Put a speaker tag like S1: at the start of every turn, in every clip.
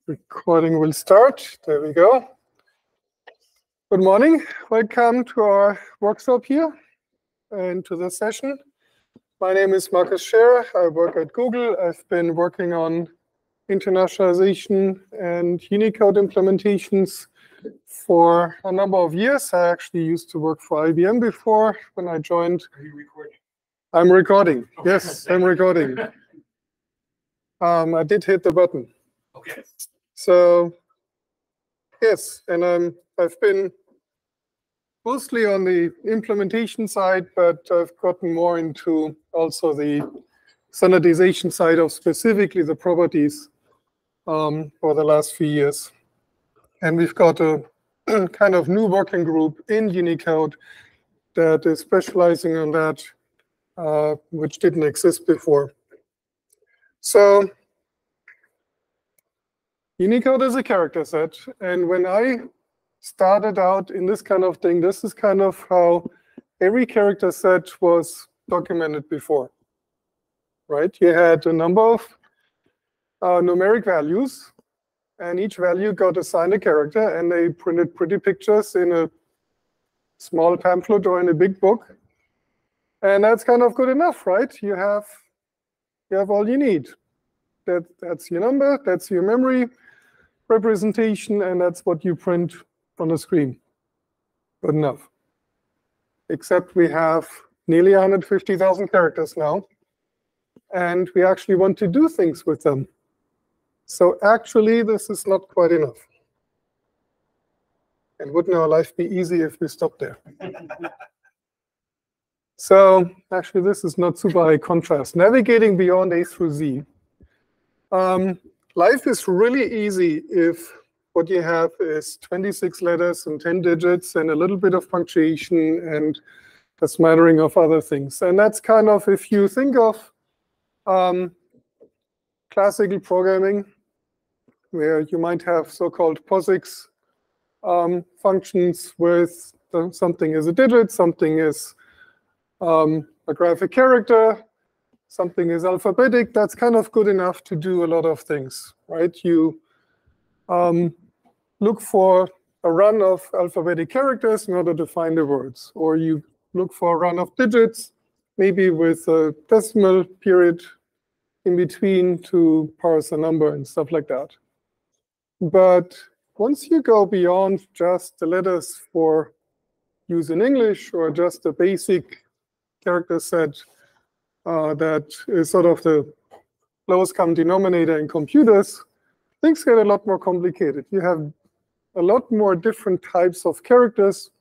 S1: Recording will start. There we go. Good morning. Welcome to our workshop here and to this session. My name is Markus Scherer. I work at Google. I've been working on internationalization and Unicode implementations for a number of years. I actually used to work for IBM before when I joined.
S2: Are you recording?
S1: I'm recording. Okay. Yes, I'm recording. I did hit the button.
S2: Okay.
S1: So, yes, and I've been mostly on the implementation side, but I've gotten more into also the standardization side of specifically the properties for the last few years. And we've got a kind of new working group in Unicode that is specializing on that, which didn't exist before. So, Unicode is a character set, and when I started out in this kind of thing, this is kind of how every character set was documented before, right? You had a number of numeric values, and each value got assigned a character, and they printed pretty pictures in a small pamphlet or in a big book, and that's kind of good enough, right? You have all you need. That's your number, that's your memory representation, and that's what you print on the screen. Good enough. Except we have nearly 150,000 characters now, and we actually want to do things with them. So actually, this is not quite enough. And wouldn't our life be easy if we stopped there? So actually, this is not super high contrast. Navigating beyond A through Z. Life is really easy if what you have is 26 letters and 10 digits and a little bit of punctuation and a smattering of other things. And that's kind of, if you think of classical programming, where you might have so-called POSIX functions with something is a digit, something is a graphic character, something is alphabetic, that's kind of good enough to do a lot of things, right? You look for a run of alphabetic characters in order to find the words, or you look for a run of digits, maybe with a decimal period in between to parse a number and stuff like that. But once you go beyond just the letters for use in English or just a basic character set that is sort of the lowest common denominator in computers, things get a lot more complicated. You have a lot more different types of characters,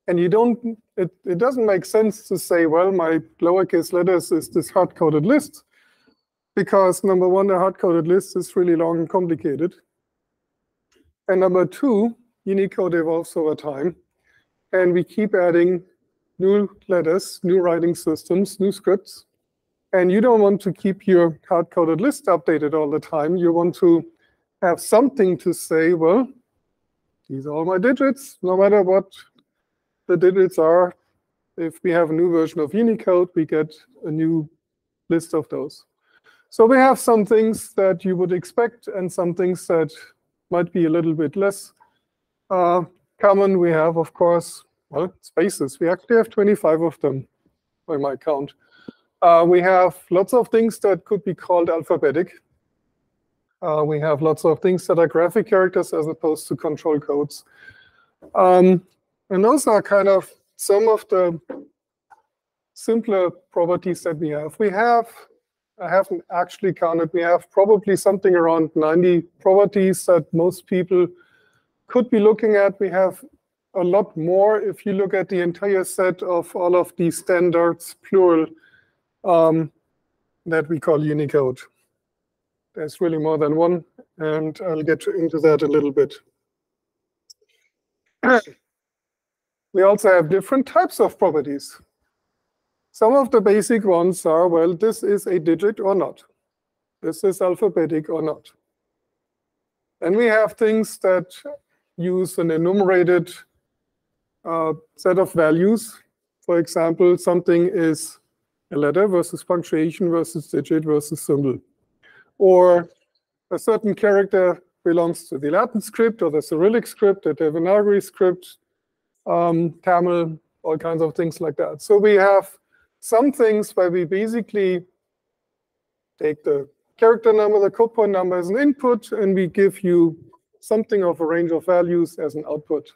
S1: and it doesn't make sense to say, well, my lowercase letters is this hard-coded list, because number one, a hard-coded list is really long and complicated. And number two, Unicode evolves over time, and we keep adding new letters, new writing systems, new scripts. And you don't want to keep your hard-coded list updated all the time. You want to have something to say, well, these are all my digits, no matter what the digits are. If we have a new version of Unicode, we get a new list of those. So we have some things that you would expect and some things that might be a little bit less common. We have, of course, well, spaces. We actually have 25 of them, by my count. We have lots of things that could be called alphabetic. We have lots of things that are graphic characters as opposed to control codes. And those are kind of some of the simpler properties that we have. I haven't actually counted, we have probably something around 90 properties that most people could be looking at. We have a lot more if you look at the entire set of all of these standards, plural, that we call Unicode. There's really more than one, and I'll get into that a little bit. We also have different types of properties. Some of the basic ones are, well, this is a digit or not. This is alphabetic or not. And we have things that use an enumerated set of values. For example, something is a letter versus punctuation versus digit versus symbol. Or a certain character belongs to the Latin script or the Cyrillic script, the Devanagari script, Tamil, all kinds of things like that. So we have some things where we basically take the character number, the code point number as an input, and we give you something of a range of values as an output.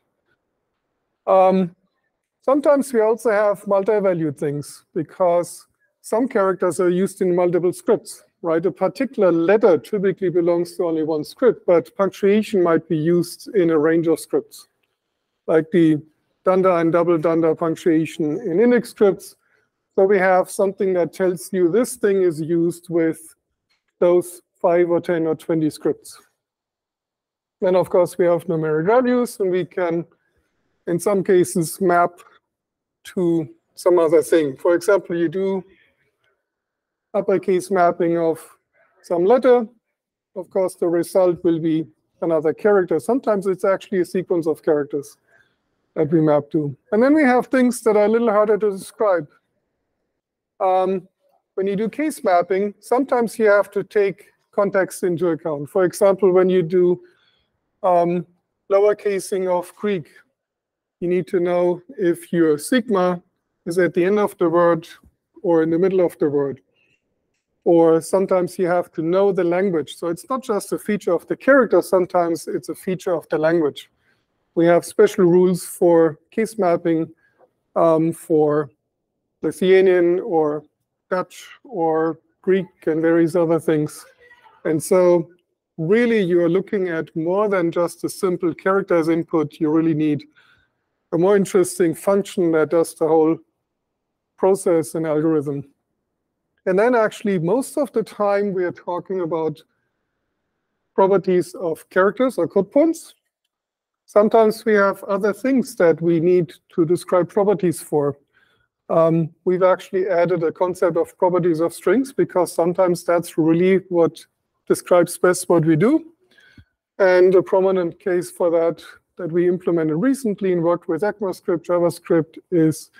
S1: Sometimes we also have multi-valued things because some characters are used in multiple scripts, right? A particular letter typically belongs to only one script, but punctuation might be used in a range of scripts, like the dunder and double dunder punctuation in Unix scripts. So we have something that tells you this thing is used with those 5 or 10 or 20 scripts. Then, of course, we have numeric values, and we can, in some cases, map to some other thing. For example, you do uppercase mapping of some letter. Of course, the result will be another character. Sometimes it's actually a sequence of characters that we map to. And then we have things that are a little harder to describe. When you do case mapping, sometimes you have to take context into account. For example, when you do lowercasing of Greek, you need to know if your sigma is at the end of the word or in the middle of the word. Or sometimes you have to know the language. So it's not just a feature of the character, sometimes it's a feature of the language. We have special rules for case mapping for Lithuanian or Dutch or Greek and various other things. And so really you are looking at more than just a simple character as input. You really need a more interesting function that does the whole process and algorithm. And then actually most of the time we are talking about properties of characters or code points. Sometimes we have other things that we need to describe properties for. We've actually added a concept of properties of strings because sometimes that's really what describes best what we do. And a prominent case for that we implemented recently and worked with ECMAScript, JavaScript, is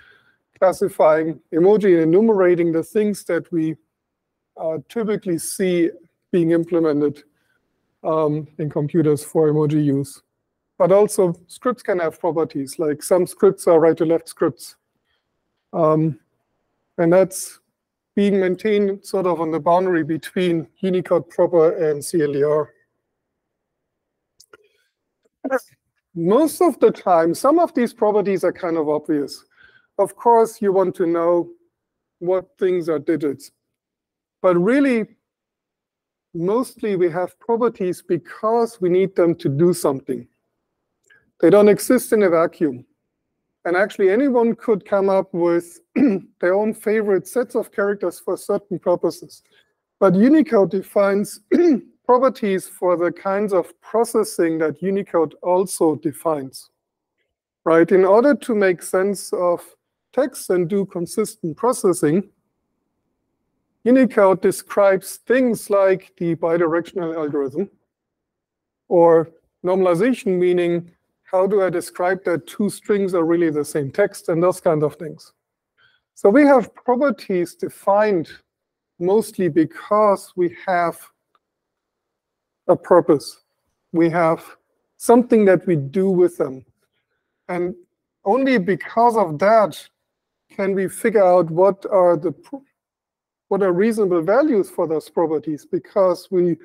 S1: classifying emoji and enumerating the things that we typically see being implemented in computers for emoji use. But also scripts can have properties, like some scripts are right-to-left scripts. And that's being maintained sort of on the boundary between Unicode proper and CLDR. Most of the time, some of these properties are kind of obvious. Of course, you want to know what things are digits. But really, mostly we have properties because we need them to do something. They don't exist in a vacuum. And actually, anyone could come up with their own favorite sets of characters for certain purposes. But Unicode defines properties for the kinds of processing that Unicode also defines. Right? In order to make sense of text and do consistent processing, Unicode describes things like the bidirectional algorithm, or normalization, meaning how do I describe that two strings are really the same text, and those kinds of things. So we have properties defined mostly because we have a purpose. We have something that we do with them. And only because of that can we figure out what are reasonable values for those properties, because we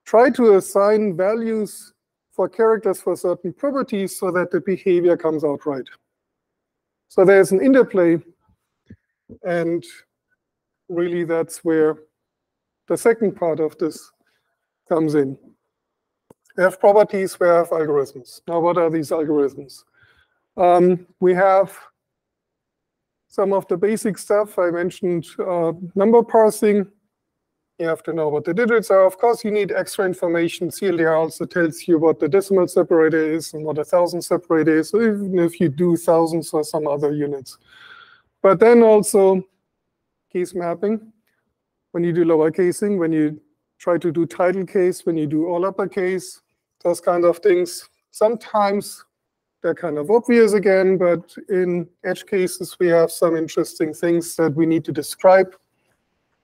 S1: try to assign values for characters for certain properties so that the behavior comes out right. So there's an interplay, and really that's where the second part of this comes in. We have properties, we have algorithms. Now, what are these algorithms? We have some of the basic stuff. I mentioned number parsing. You have to know what the digits are. Of course, you need extra information. CLDR also tells you what the decimal separator is and what a thousand separator is, so even if you do thousands or some other units. But then also case mapping. When you do lowercasing, when you try to do title case, when you do all uppercase, those kind of things. Sometimes they're kind of obvious again, but in edge cases, we have some interesting things that we need to describe.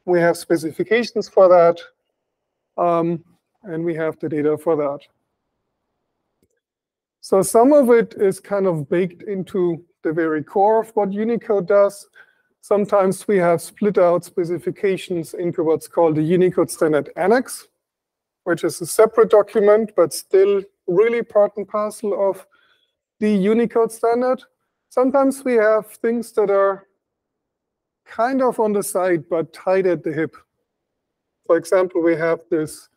S1: We have specifications for that. and we have the data for that. So some of it is kind of baked into the very core of what Unicode does. Sometimes we have split out specifications into what's called the Unicode Standard Annex, which is a separate document, but still really part and parcel of the Unicode standard. Sometimes we have things that are kind of on the side, but tied at the hip. For example, we have this,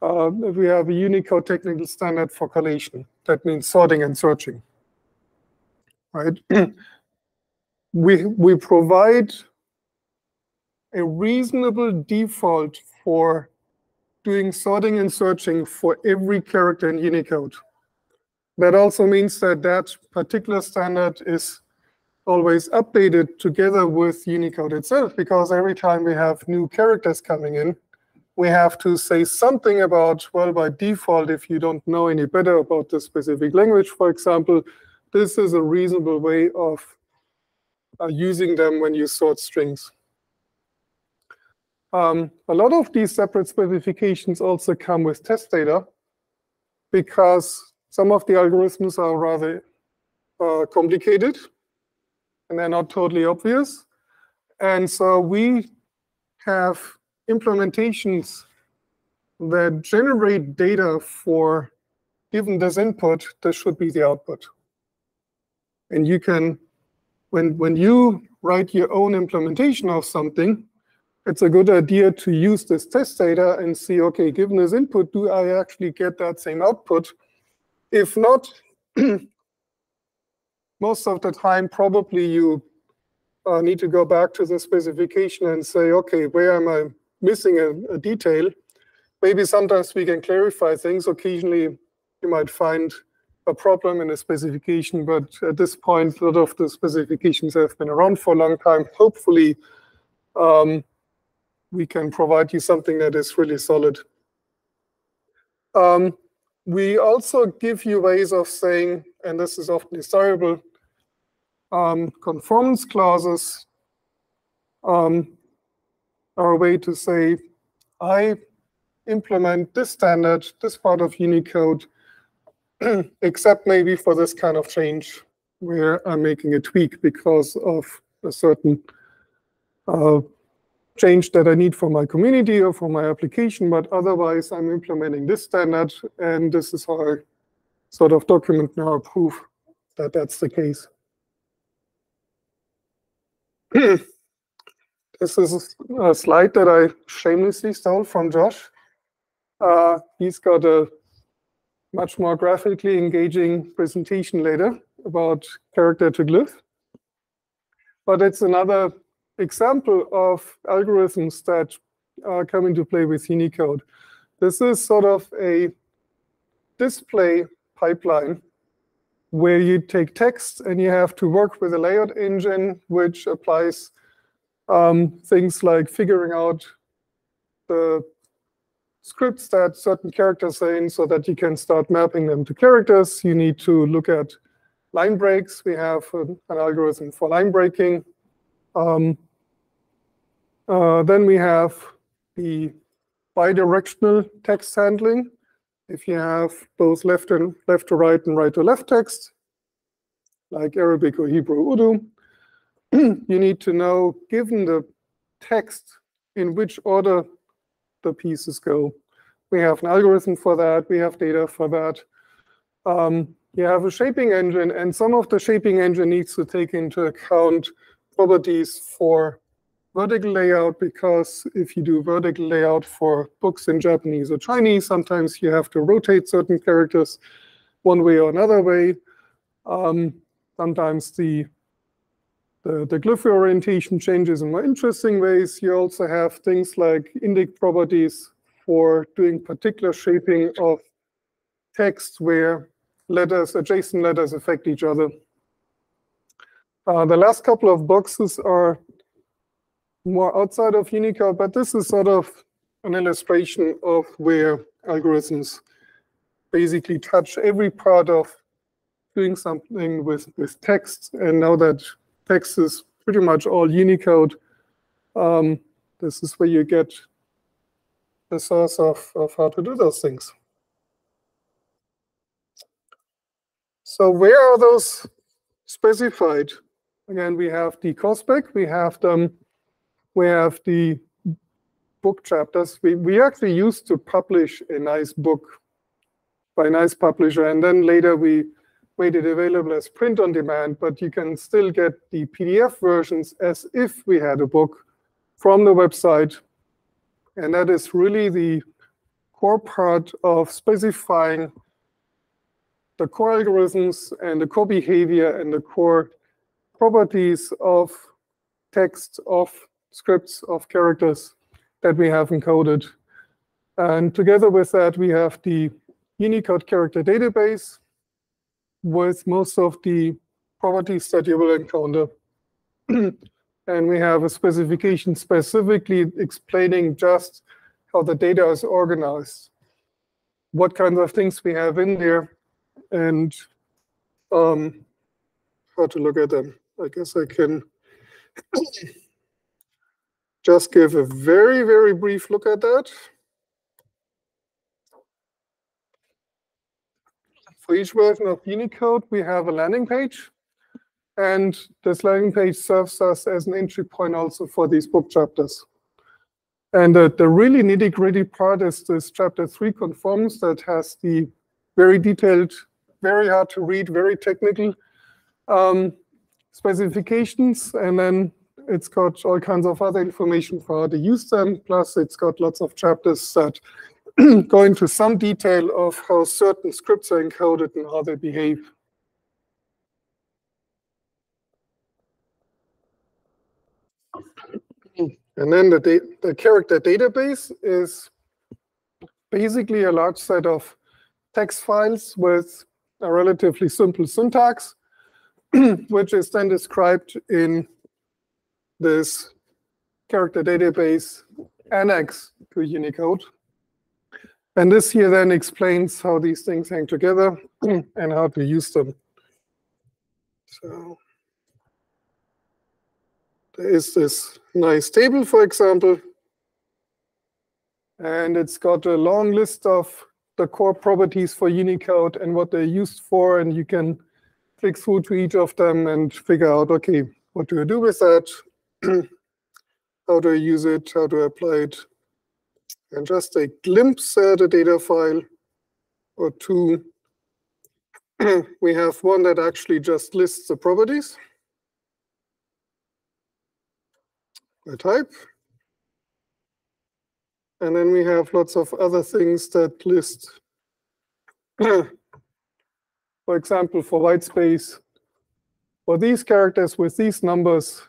S1: we have a Unicode technical standard for collation. That means sorting and searching, right? We provide a reasonable default for doing sorting and searching for every character in Unicode. That also means that that particular standard is always updated together with Unicode itself, because every time we have new characters coming in, we have to say something about, well, by default, if you don't know any better about the specific language, for example, this is a reasonable way of using them when you sort strings. A lot of these separate specifications also come with test data, because some of the algorithms are rather complicated, and they're not totally obvious. And so we have implementations that generate data for, given this input, this should be the output. And you can, when you write your own implementation of something, it's a good idea to use this test data and see, okay, given this input, do I actually get that same output? If not, most of the time, probably you need to go back to the specification and say, okay, where am I missing a detail? Maybe sometimes we can clarify things. Occasionally, you might find a problem in a specification, but at this point, a lot of the specifications have been around for a long time. Hopefully, we can provide you something that is really solid. We also give you ways of saying, and this is often desirable, conformance clauses are a way to say, I implement this standard, this part of Unicode, except maybe for this kind of change where I'm making a tweak because of a certain change that I need for my community or for my application, but otherwise I'm implementing this standard, and this is how I sort of document now proof that that's the case. This is a slide that I shamelessly stole from Josh. He's got a much more graphically engaging presentation later about character to glyph. But it's another example of algorithms that come into play with Unicode. This is sort of a display pipeline where you take text and you have to work with a layout engine, which applies things like figuring out the scripts that certain characters are in so that you can start mapping them to characters. You need to look at line breaks. We have an algorithm for line breaking. Then we have the bidirectional text handling. If you have both left to right and right to left text, like Arabic or Hebrew or Urdu, you need to know, given the text, in which order the pieces go. We have an algorithm for that. We have data for that. You have a shaping engine, and some of the shaping engine needs to take into account properties for vertical layout, because if you do vertical layout for books in Japanese or Chinese, sometimes you have to rotate certain characters one way or another way. Sometimes the glyph orientation changes in more interesting ways. You also have things like index properties for doing particular shaping of text where letters, adjacent letters, affect each other. The last couple of boxes are more outside of Unicode, but this is sort of an illustration of where algorithms basically touch every part of doing something with text. And now that text is pretty much all Unicode, this is where you get the source of how to do those things. So where are those specified? Again, we have the COSPEC, we have the book chapters. We actually used to publish a nice book by a nice publisher, and then later we made it available as print on demand, but you can still get the PDF versions as if we had a book from the website. And that is really the core part of specifying the core algorithms and the core behavior and the core properties of text, of scripts, of characters that we have encoded. And together with that, we have the Unicode character database with most of the properties that you will encounter. And we have a specification specifically explaining just how the data is organized, what kinds of things we have in there, and how to look at them. I guess I can just give a very, very brief look at that. For each version of Unicode, we have a landing page. And this landing page serves us as an entry point also for these book chapters. And the really nitty-gritty part is this chapter 3 conforms that has the very detailed, very hard to read, very technical specifications. And then it's got all kinds of other information for how to use them. Plus, it's got lots of chapters that go into some detail of how certain scripts are encoded and how they behave. And then the character database is basically a large set of text files with a relatively simple syntax, which is then described in this character database annex to Unicode. And this here then explains how these things hang together and how to use them. So there is this nice table, for example, and it's got a long list of the core properties for Unicode and what they're used for, and you can click through to each of them and figure out, okay, what do I do with that? How do I use it? How do I apply it? And just a glimpse at a data file or two. We have one that actually just lists the properties by type. And then we have lots of other things that list, for example, for white space, for these characters with these numbers,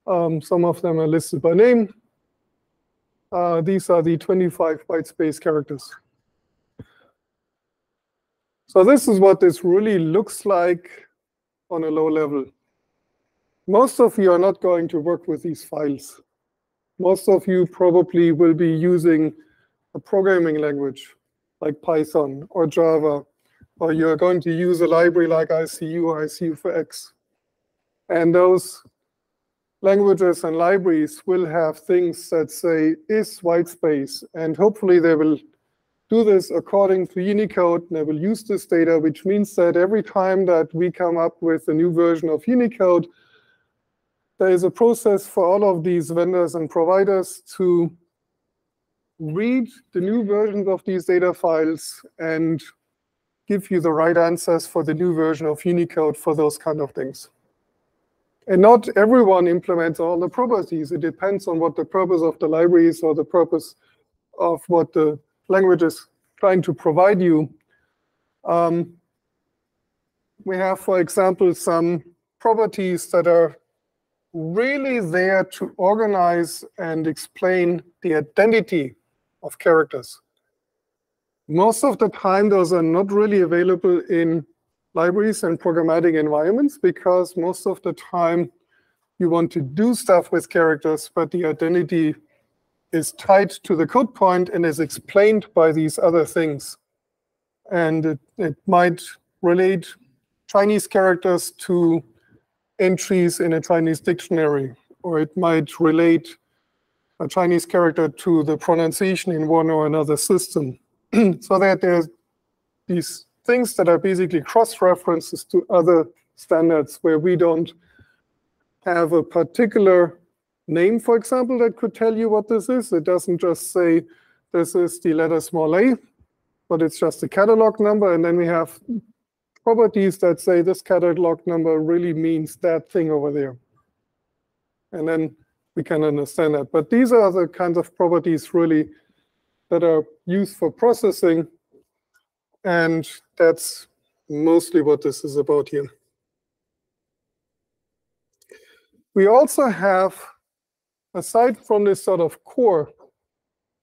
S1: some of them are listed by name. These are the 25 white space characters. So this is what this really looks like on a low level. Most of you are not going to work with these files. Most of you probably will be using a programming language like Python or Java, or you're going to use a library like ICU or ICU for X. And those languages and libraries will have things that say is white space, and hopefully they will do this according to Unicode, and they will use this data, which means that every time that we come up with a new version of Unicode, there is a process for all of these vendors and providers to read the new versions of these data files and give you the right answers for the new version of Unicode for those kind of things. And not everyone implements all the properties. It depends on what the purpose of the library is or the purpose of what the language is trying to provide you. We have, for example, some properties that are really there to organize and explain the identity of characters. Most of the time, those are not really available in libraries and programmatic environments, because most of the time you want to do stuff with characters, but the identity is tied to the code point and is explained by these other things. And it might relate Chinese characters to entries in a Chinese dictionary, or it might relate a Chinese character to the pronunciation in one or another system. So that there's these things that are basically cross-references to other standards where we don't have a particular name, for example, that could tell you what this is. It doesn't just say this is the letter small a, but it's just a catalog number. And then we have properties that say this catalog number really means that thing over there. And then we can understand that. But these are the kinds of properties really that are used for processing. And that's mostly what this is about here. We also have, aside from this sort of core,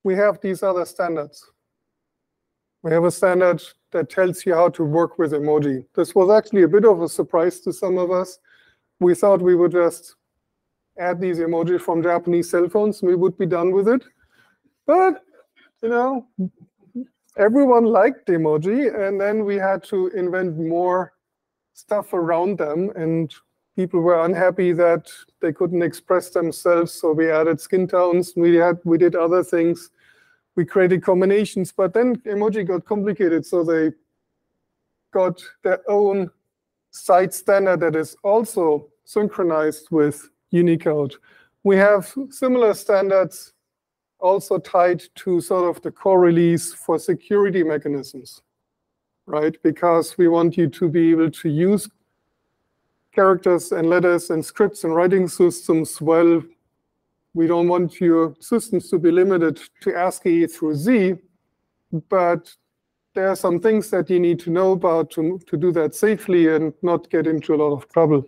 S1: we have these other standards. We have a standard that tells you how to work with emoji. This was actually a bit of a surprise to some of us. We thought we would just add these emoji from Japanese cell phones and we would be done with it. But, you know, everyone liked emoji, and then we had to invent more stuff around them, and people were unhappy that they couldn't express themselves, so we added skin tones, we did other things, we created combinations, but then emoji got complicated, so they got their own site standard that is also synchronized with Unicode. We have similar standards also tied to sort of the core release for security mechanisms, right? Because we want you to be able to use characters and letters and scripts and writing systems well. We don't want your systems to be limited to ASCII through Z, but there are some things that you need to know about to do that safely and not get into a lot of trouble.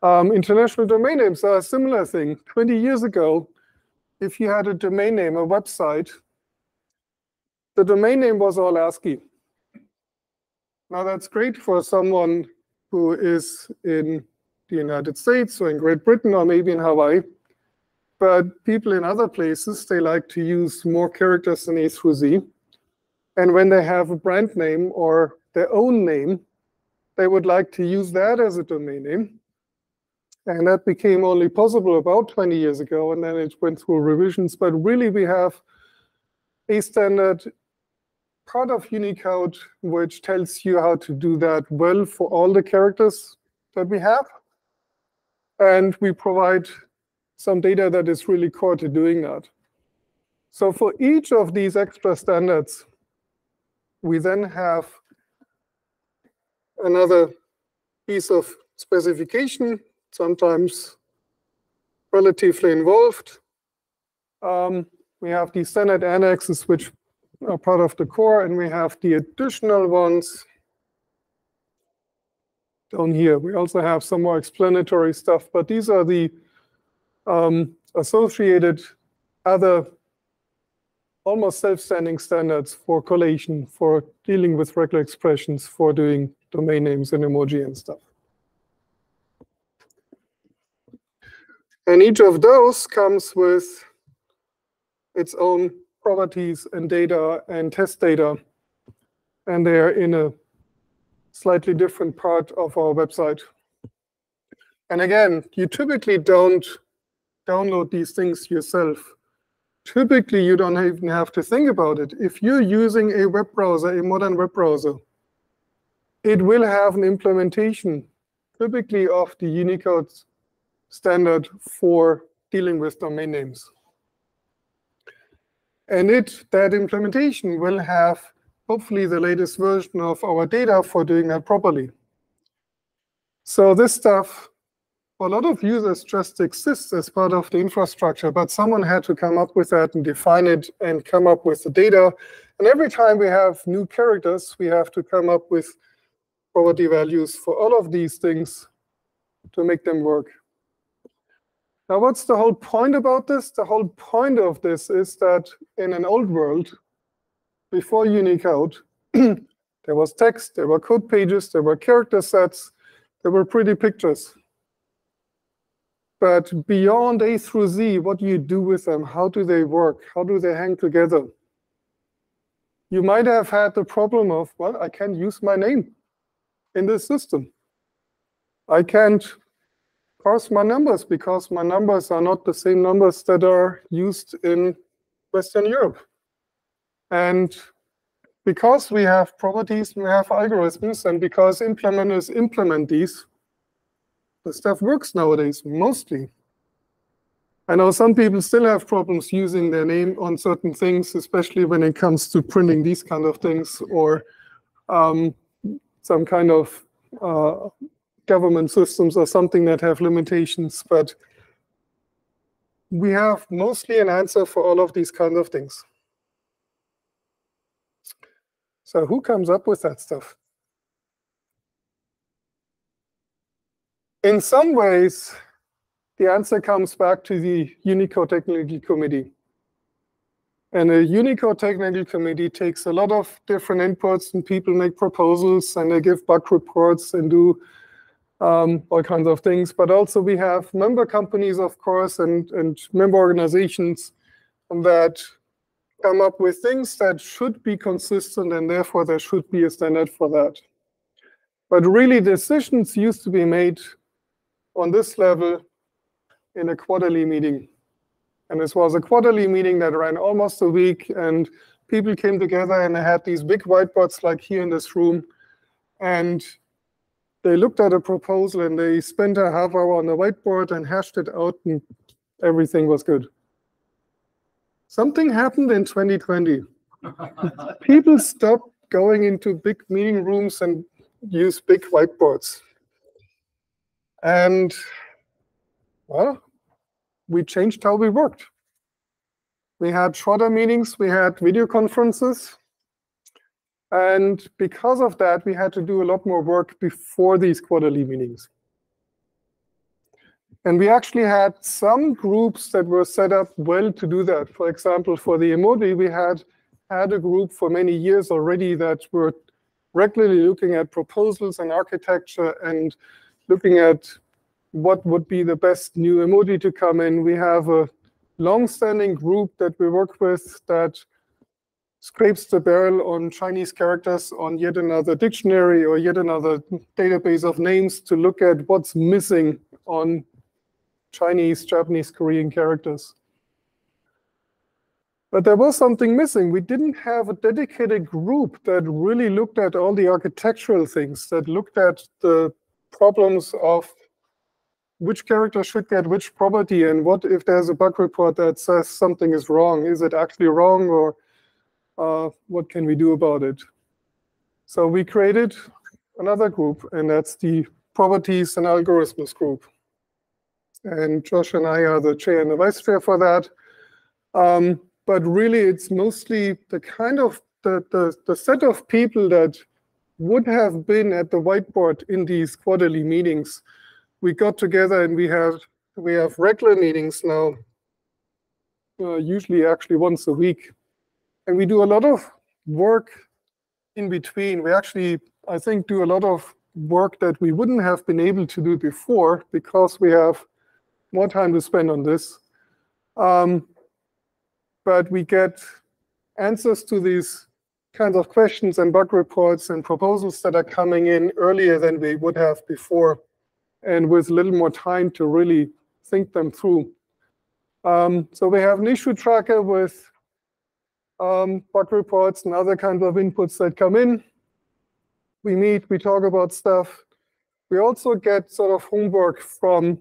S1: International domain names are a similar thing. 20 years ago, if you had a domain name, a website, the domain name was all ASCII. Now that's great for someone who is in the United States or in Great Britain or maybe in Hawaii. But people in other places, they like to use more characters than A through Z. And when they have a brand name or their own name, they would like to use that as a domain name. And that became only possible about 20 years ago, and then it went through revisions. But really, we have a standard part of Unicode which tells you how to do that well for all the characters that we have. And we provide some data that is really core to doing that. So for each of these extra standards, we then have another piece of specification, sometimes relatively involved. We have the standard annexes, which are part of the core, and we have the additional ones down here. We also have some more explanatory stuff, but these are the associated other almost self-standing standards for collation, for dealing with regular expressions, for doing domain names and emoji and stuff. And each of those comes with its own properties and data and test data. And they're in a slightly different part of our website. And again, you typically don't download these things yourself. Typically, you don't even have to think about it. If you're using a web browser, a modern web browser, it will have an implementation, typically of the Unicode standard for dealing with domain names. And that implementation will have, hopefully, the latest version of our data for doing that properly. So this stuff, for a lot of users, just exists as part of the infrastructure, but someone had to come up with that and define it and come up with the data. And every time we have new characters, we have to come up with property values for all of these things to make them work. Now, what's the whole point about this? The whole point of this is that in an old world, before Unicode, there was text, there were code pages, there were character sets, there were pretty pictures. But beyond A through Z, what do you do with them? How do they work? How do they hang together? You might have had the problem of, well, I can't use my name in this system. I can't parse my numbers because my numbers are not the same numbers that are used in Western Europe. And because we have properties, we have algorithms, and because implementers implement these, the stuff works nowadays, mostly. I know some people still have problems using their name on certain things, especially when it comes to printing these kind of things, or some kind of government systems or something that have limitations. But we have mostly an answer for all of these kinds of things. So who comes up with that stuff? In some ways, the answer comes back to the Unicode Technical Committee. And a Unicode Technical Committee takes a lot of different inputs, and people make proposals, and they give bug reports and do all kinds of things. But also we have member companies, of course, and member organizations that come up with things that should be consistent, and therefore there should be a standard for that. But really, decisions used to be made on this level in a quarterly meeting. And this was a quarterly meeting that ran almost a week, and people came together and they had these big whiteboards like here in this room, and they looked at a proposal and they spent a half hour on the whiteboard and hashed it out, and everything was good. Something happened in 2020. People stopped going into big meeting rooms and use big whiteboards. And, well, we changed how we worked. We had shorter meetings, we had video conferences. And because of that, we had to do a lot more work before these quarterly meetings. And we actually had some groups that were set up well to do that. For example, for the emoji, we had a group for many years already that were regularly looking at proposals and architecture and looking at what would be the best new emoji to come in. We have a long-standing group that we work with that scrapes the barrel on Chinese characters on yet another dictionary or yet another database of names to look at what's missing on Chinese, Japanese, Korean characters. But there was something missing. We didn't have a dedicated group that really looked at all the architectural things, that looked at the problems of which character should get which property, and what if there's a bug report that says something is wrong. Is it actually wrong, or what can we do about it? So we created another group, and that's the Properties and Algorithms group. And Josh and I are the chair and the vice chair for that. But really, it's mostly the kind of the set of people that would have been at the whiteboard in these quarterly meetings. We got together and we have regular meetings now, usually actually once a week. And we do a lot of work in between. We actually, I think, do a lot of work that we wouldn't have been able to do before because we have more time to spend on this. But we get answers to these kinds of questions and bug reports and proposals that are coming in earlier than we would have before, and with a little more time to really think them through. So we have an issue tracker with bug reports and other kinds of inputs that come in. We meet, we talk about stuff. We also get sort of homework from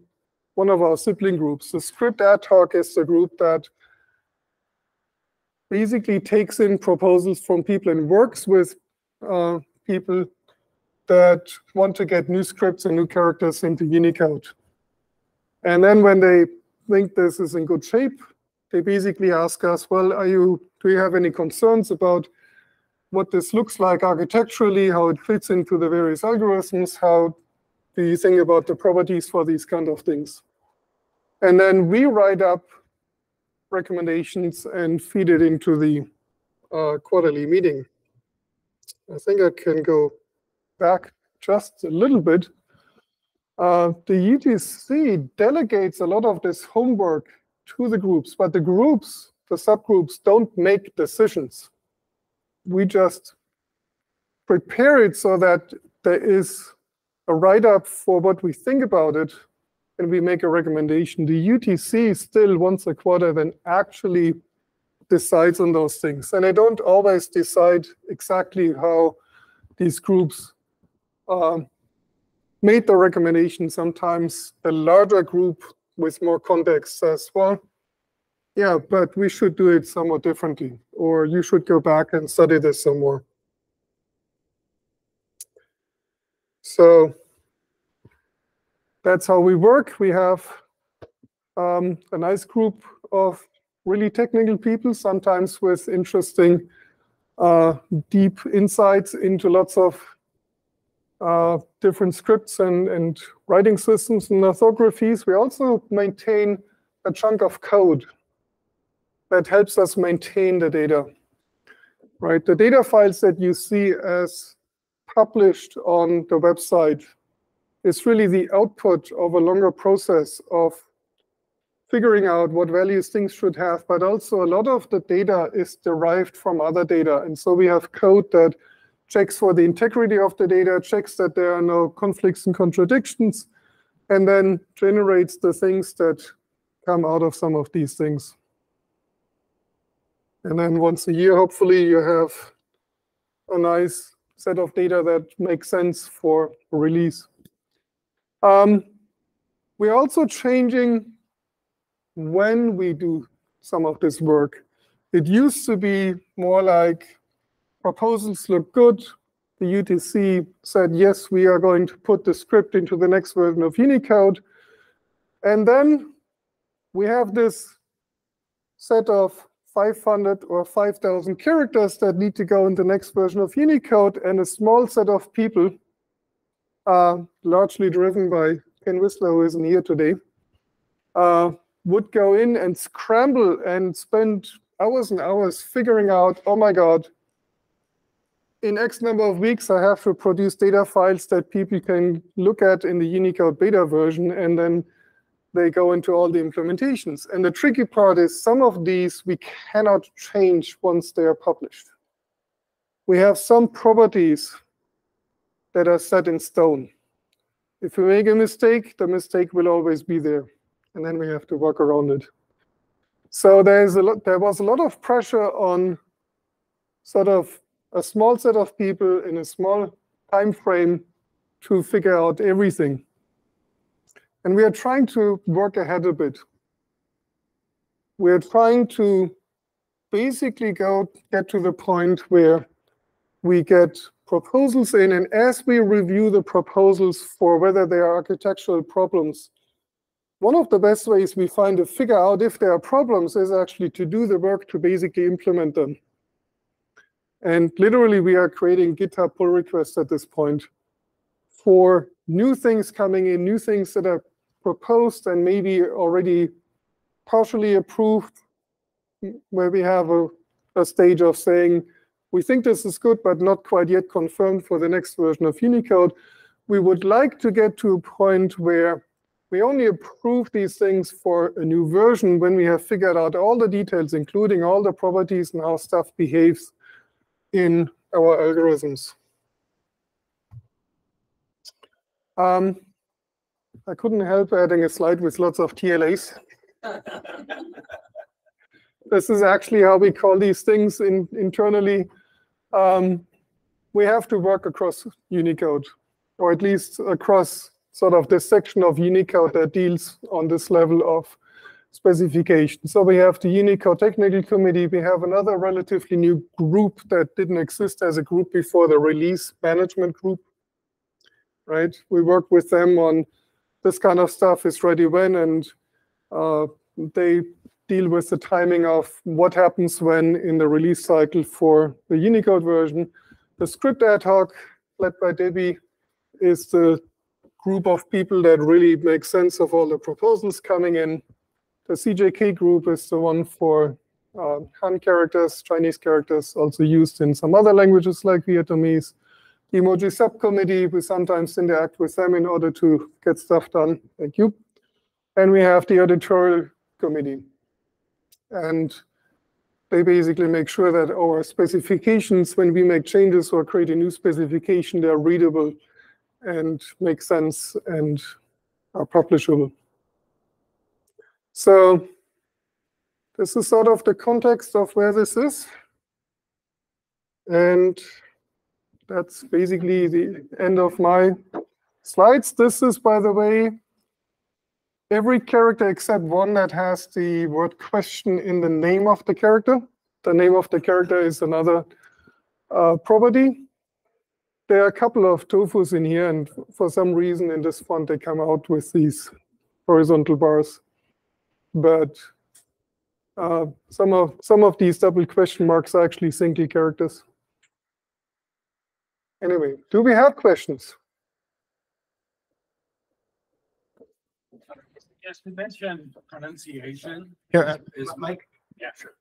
S1: one of our sibling groups. The Script Ad Hoc is the group that basically takes in proposals from people and works with people that want to get new scripts and new characters into Unicode. And then when they think this is in good shape, they basically ask us, well, do you have any concerns about what this looks like architecturally, how it fits into the various algorithms, how do you think about the properties for these kind of things? And then we write up recommendations and feed it into the quarterly meeting. I think I can go back just a little bit. The UTC delegates a lot of this homework to the groups, but the groups, the subgroups, don't make decisions. We just prepare it so that there is a write-up for what we think about it, and we make a recommendation. The UTC still once a quarter then actually decides on those things. And I don't always decide exactly how these groups made the recommendation. Sometimes a larger group with more context says, well, yeah, but we should do it somewhat differently, or you should go back and study this some more. So that's how we work. We have a nice group of really technical people, sometimes with interesting, deep insights into lots of different scripts and writing systems and orthographies. We also maintain a chunk of code that helps us maintain the data. Right? The data files that you see as published on the website is really the output of a longer process of figuring out what values things should have, but also a lot of the data is derived from other data. And so we have code that checks for the integrity of the data, checks that there are no conflicts and contradictions, and then generates the things that come out of some of these things. And then once a year, hopefully, you have a nice set of data that makes sense for release. We're also changing when we do some of this work. It used to be more like proposals look good. The UTC said, yes, we are going to put the script into the next version of Unicode. And then we have this set of 500 or 5,000 characters that need to go in the next version of Unicode, and a small set of people, largely driven by Ken Whistler, who isn't here today, would go in and scramble and spend hours and hours figuring out, oh my God, in X number of weeks, I have to produce data files that people can look at in the Unicode beta version, and then they go into all the implementations. And the tricky part is some of these we cannot change once they are published. We have some properties that are set in stone. If we make a mistake, the mistake will always be there. And then we have to work around it. So there was a lot of pressure on sort of a small set of people in a small time frame to figure out everything. And we are trying to work ahead a bit. We're trying to basically get to the point where we get proposals in, and as we review the proposals for whether they are architectural problems, one of the best ways we find to figure out if there are problems is actually to do the work to basically implement them. And literally, we are creating GitHub pull requests at this point for new things coming in, new things that are proposed and maybe already partially approved, where we have a stage of saying, we think this is good, but not quite yet confirmed for the next version of Unicode. We would like to get to a point where we only approve these things for a new version when we have figured out all the details, including all the properties and how stuff behaves in our algorithms. I couldn't help adding a slide with lots of TLAs. This is actually how we call these things internally. We have to work across Unicode, or at least across sort of this section of Unicode that deals on this level of specification. So we have the Unicode Technical Committee. We have another relatively new group that didn't exist as a group before, the Release Management Group. Right? We work with them on this kind of stuff is ready when, and they deal with the timing of what happens when in the release cycle for the Unicode version. The script ad hoc, led by Debbie, is the group of people that really make sense of all the proposals coming in. The CJK group is the one for Han characters, Chinese characters, also used in some other languages like Vietnamese. The emoji subcommittee, we sometimes interact with them in order to get stuff done. Thank you. And we have the editorial committee. And they basically make sure that our specifications, when we make changes or create a new specification, they're readable and make sense and are publishable. So this is sort of the context of where this is. And that's basically the end of my slides. This is, by the way, every character except one that has the word question in the name of the character. The name of the character is another property. There are a couple of tofus in here, and for some reason in this font they come out with these horizontal bars. But some of these double question marks are actually single characters. Anyway, do we have questions?
S2: Yes, we mentioned pronunciation.
S3: Here,
S2: Is Mike? Yeah, sure.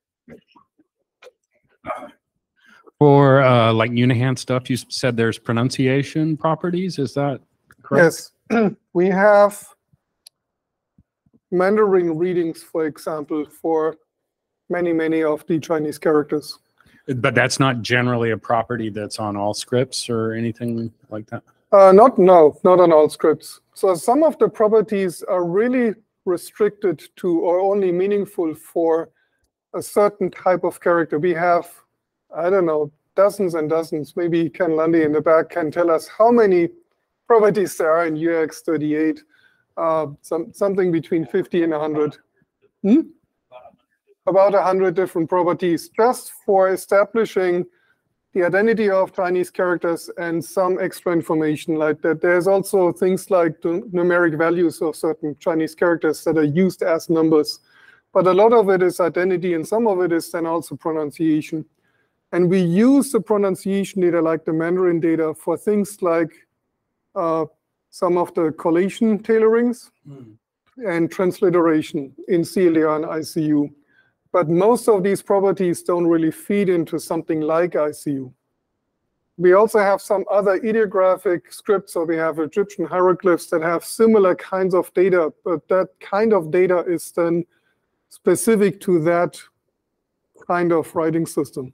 S3: For like Unihand stuff, you said there's pronunciation properties. Is that correct?
S1: Yes, we have Mandarin readings, for example, for many of the Chinese characters.
S3: But that's not generally a property that's on all scripts or anything like that?
S1: Not on all scripts. So some of the properties are really restricted to or only meaningful for a certain type of character. We have, I don't know, dozens and dozens. Maybe Ken Lundy in the back can tell us how many properties there are in UX38. Something between 50 and 100. About 100 different properties just for establishing the identity of Chinese characters and some extra information like that. There's also things like the numeric values of certain Chinese characters that are used as numbers. But a lot of it is identity, and some of it is then also pronunciation. And we use the pronunciation data, like the Mandarin data, for things like some of the collation tailorings and transliteration in CLR and ICU. But most of these properties don't really feed into something like ICU. We also have some other ideographic scripts, so we have Egyptian hieroglyphs that have similar kinds of data, but that kind of data is then specific to that kind of writing system.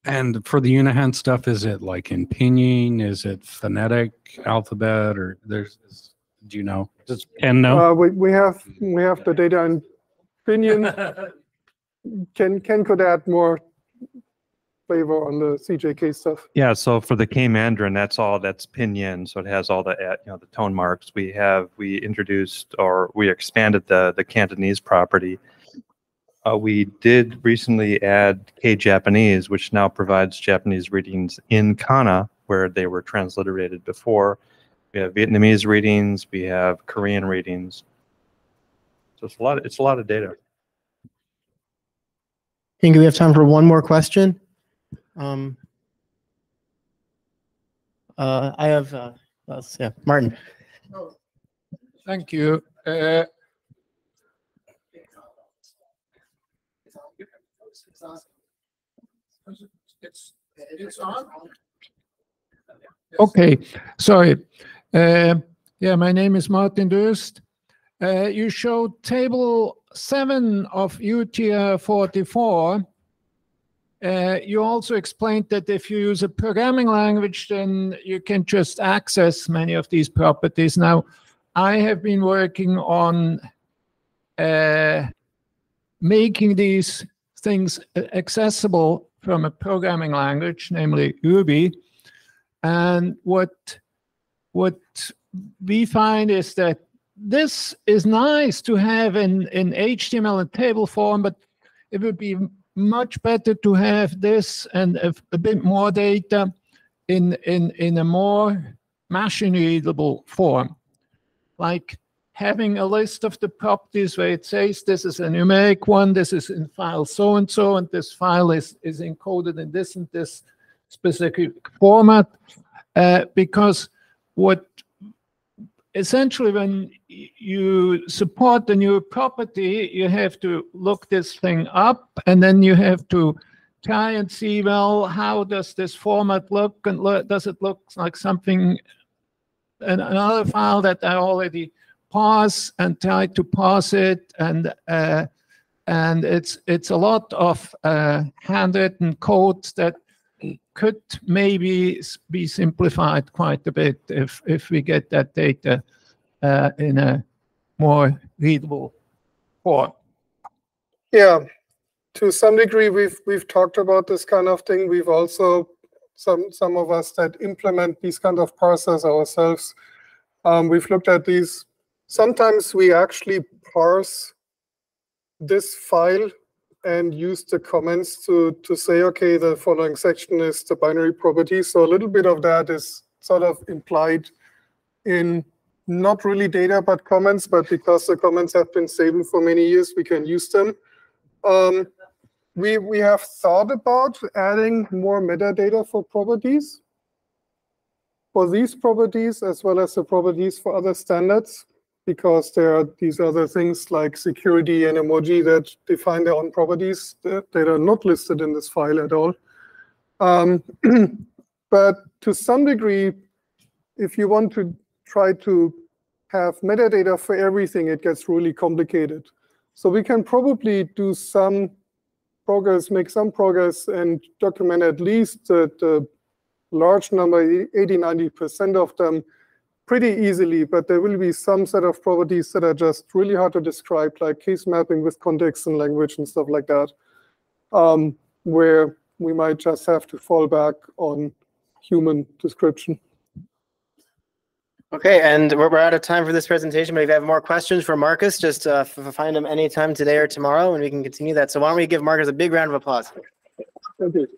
S3: And for the Unihand stuff, is it like in pinyin? Is it phonetic alphabet, or do you know? Does Ken know?
S1: We have the data in pinyin. Ken could add more flavor on the CJK stuff.
S4: Yeah, so for the K Mandarin, that's pinyin, so it has all the the tone marks. We introduced, or we expanded the Cantonese property. We did recently add K Japanese, which now provides Japanese readings in kana, where they were transliterated before. We have Vietnamese readings. We have Korean readings. So it's a lot of data.
S5: I think we have time for one more question. I have, Martin.
S2: Thank you. It's on? Okay, sorry. Yeah, my name is Martin Durst. You showed table 7 of UTW 44. You also explained that if you use a programming language, then you can just access many of these properties. Now, I have been working on making these things accessible from a programming language, namely Ruby. And what we find is that this is nice to have in HTML and table form, but it would be much better to have this and a bit more data in a more machine-readable form, like having a list of the properties where it says this is a numeric one, this is in file so-and-so, and this file is encoded in this and this specific format, because essentially when you support the new property, you have to look this thing up, and then you have to try and see, well, how does this format look, and does it look like something, another file that I already parse, and try to parse it, and it's a lot of handwritten code that could maybe be simplified quite a bit if we get that data in a more readable for?
S1: Yeah, to some degree, we've talked about this kind of thing. We've also some of us that implement these kind of parsers ourselves. We've looked at these. Sometimes we actually parse this file and use the comments to say, okay, the following section is the binary property. So a little bit of that is sort of implied in not really data, but comments. But because the comments have been stable for many years, we can use them. We have thought about adding more metadata for properties, for these properties, as well as the properties for other standards, because there are these other things like security and emoji that define their own properties that are not listed in this file at all. But to some degree, if you want to try to have metadata for everything, it gets really complicated. So we can probably do some progress, make some progress, and document at least the large number, 80–90% of them, pretty easily. But there will be some set of properties that are just really hard to describe, like case mapping with context and language and stuff like that, where we might just have to fall back on human description.
S5: Okay, and we're out of time for this presentation, but if you have more questions for Markus, just find him anytime today or tomorrow, and we can continue that. So why don't we give Markus a big round of applause.
S1: Thank you.